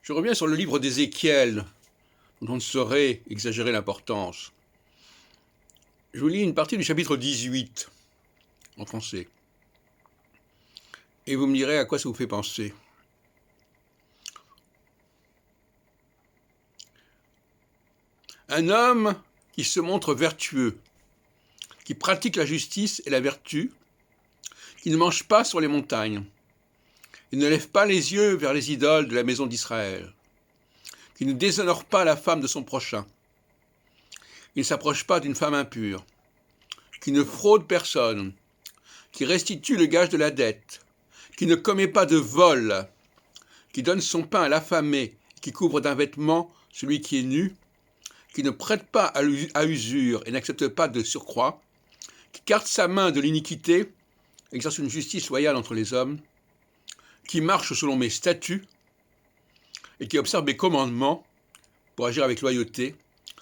Je reviens sur le livre d'Ézéchiel, dont on ne saurait exagérer l'importance. Je vous lis une partie du chapitre 18, en français. Et vous me direz à quoi ça vous fait penser. Un homme qui se montre vertueux, qui pratique la justice et la vertu, qui ne mange pas sur les montagnes, qui ne lève pas les yeux vers les idoles de la maison d'Israël, qui ne déshonore pas la femme de son prochain, qui ne s'approche pas d'une femme impure, qui ne fraude personne, qui restitue le gage de la dette, qui ne commet pas de vol, qui donne son pain à l'affamé, qui couvre d'un vêtement celui qui est nu, qui ne prête pas à usure et n'accepte pas de surcroît, qui garde sa main de l'iniquité, exerce une justice loyale entre les hommes, qui marche selon mes statuts et qui observe mes commandements pour agir avec loyauté.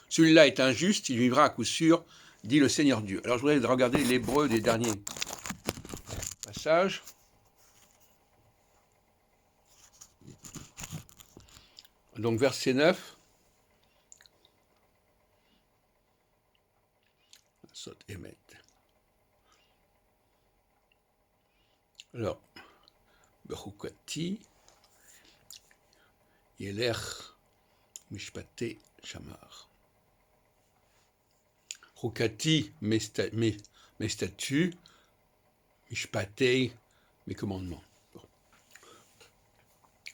Celui-là est injuste, il vivra à coup sûr, dit le Seigneur Dieu. Alors je voudrais regarder l'hébreu des derniers passages. Donc verset 9. Alors, Berukati, Yelech, Mishpate, Shamar. Rukati, mes statuts, Mishpate, mes commandements. Bon.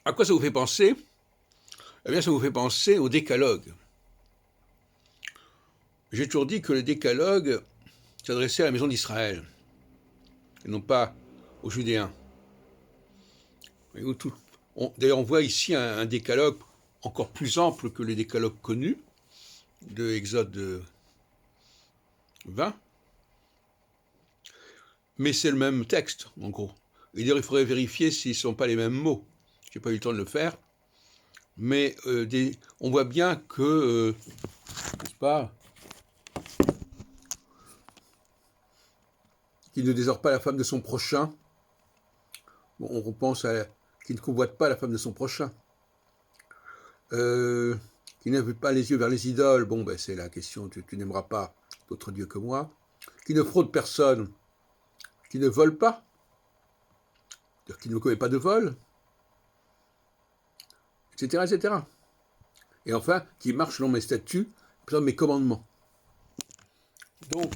À quoi ça vous fait penser? Eh bien, ça vous fait penser au décalogue. J'ai toujours dit que le décalogue s'adressait à la maison d'Israël, et non pas aux Judéens. D'ailleurs, on voit ici un décalogue encore plus ample que les décalogues connus de Exode 20. Mais c'est le même texte, en gros. Et d'ailleurs, il faudrait vérifier s'ils ne sont pas les mêmes mots. Je n'ai pas eu le temps de le faire. Mais on voit bien que, n'est-ce pas, qu'il ne déshonore pas la femme de son prochain. Bon, on repense à qu'il ne convoite pas la femme de son prochain. Qui n'avait pas les yeux vers les idoles. Bon, ben, c'est la question, tu n'aimeras pas d'autre Dieu que moi. Qui ne fraude personne. Qui ne vole pas. Qui ne commet pas de vol. Etc., etc. Et enfin, qui marche selon mes statuts, selon mes commandements. Donc,